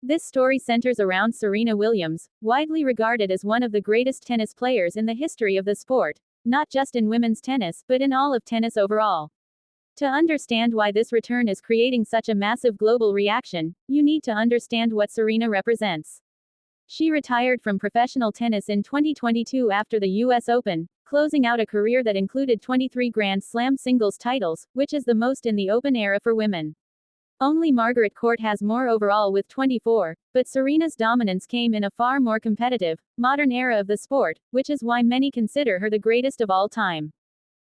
This story centers around Serena Williams, widely regarded as one of the greatest tennis players in the history of the sport, not just in women's tennis, but in all of tennis overall. To understand why this return is creating such a massive global reaction, you need to understand what Serena represents. She retired from professional tennis in 2022 after the US Open, closing out a career that included 23 Grand Slam singles titles, which is the most in the Open era for women. Only Margaret Court has more overall with 24, but Serena's dominance came in a far more competitive, modern era of the sport, which is why many consider her the greatest of all time.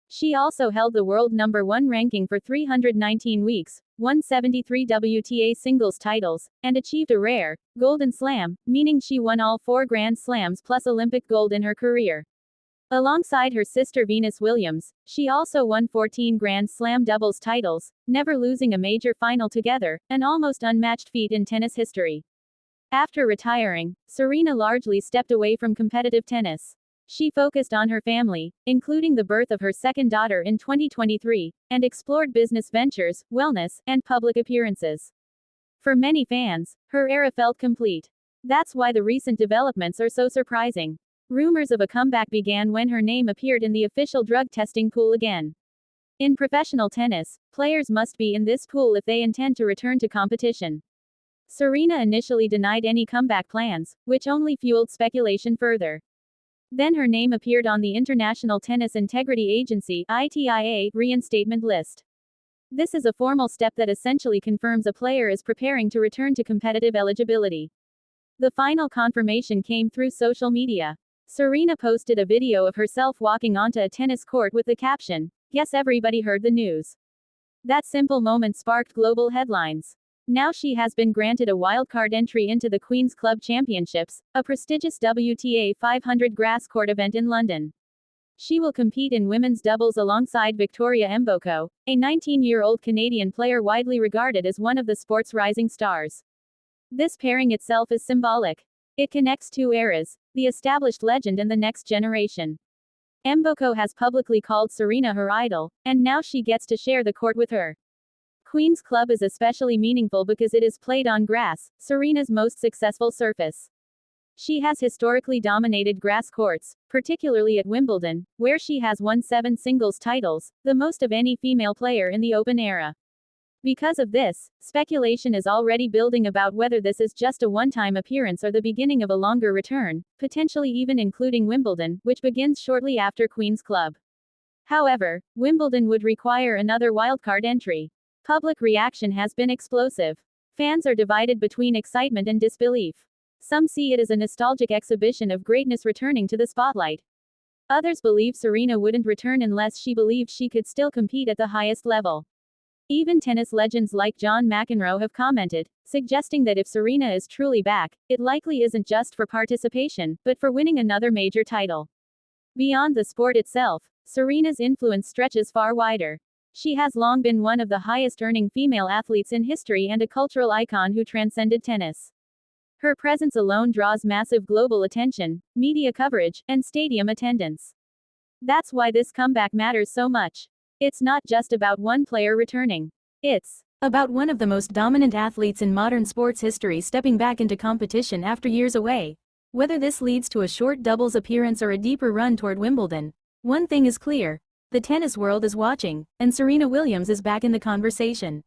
She also held the world #1 ranking for 319 weeks, won 73 WTA singles titles, and achieved a rare, Golden Slam, meaning she won all 4 Grand Slams plus Olympic gold in her career. Alongside her sister Venus Williams, she also won 14 Grand Slam doubles titles, never losing a major final together, an almost unmatched feat in tennis history. After retiring, Serena largely stepped away from competitive tennis. She focused on her family, including the birth of her second daughter in 2023, and explored business ventures, wellness, and public appearances. For many fans, her era felt complete. That's why the recent developments are so surprising. Rumors of a comeback began when her name appeared in the official drug testing pool again. In professional tennis, players must be in this pool if they intend to return to competition. Serena initially denied any comeback plans, which only fueled speculation further. Then her name appeared on the International Tennis Integrity Agency (ITIA) reinstatement list. This is a formal step that essentially confirms a player is preparing to return to competitive eligibility. The final confirmation came through social media. Serena posted a video of herself walking onto a tennis court with the caption, "Guess everybody heard the news." That simple moment sparked global headlines. Now she has been granted a wildcard entry into the Queen's Club Championships, a prestigious WTA 500 grass court event in London. She will compete in women's doubles alongside Victoria Mboko, a 19-year-old Canadian player widely regarded as one of the sport's rising stars. This pairing itself is symbolic. It connects two eras, the established legend and the next generation. Mboko has publicly called Serena her idol, and now she gets to share the court with her. Queen's Club is especially meaningful because it is played on grass, Serena's most successful surface. She has historically dominated grass courts, particularly at Wimbledon, where she has won 7 singles titles, the most of any female player in the Open era. Because of this, speculation is already building about whether this is just a one-time appearance or the beginning of a longer return, potentially even including Wimbledon, which begins shortly after Queen's Club. However, Wimbledon would require another wildcard entry. Public reaction has been explosive. Fans are divided between excitement and disbelief. Some see it as a nostalgic exhibition of greatness returning to the spotlight. Others believe Serena wouldn't return unless she believed she could still compete at the highest level. Even tennis legends like John McEnroe have commented, suggesting that if Serena is truly back, it likely isn't just for participation, but for winning another major title. Beyond the sport itself, Serena's influence stretches far wider. She has long been one of the highest-earning female athletes in history and a cultural icon who transcended tennis. Her presence alone draws massive global attention, media coverage, and stadium attendance. That's why this comeback matters so much. It's not just about one player returning. It's about one of the most dominant athletes in modern sports history stepping back into competition after years away. Whether this leads to a short doubles appearance or a deeper run toward Wimbledon, one thing is clear: the tennis world is watching, and Serena Williams is back in the conversation.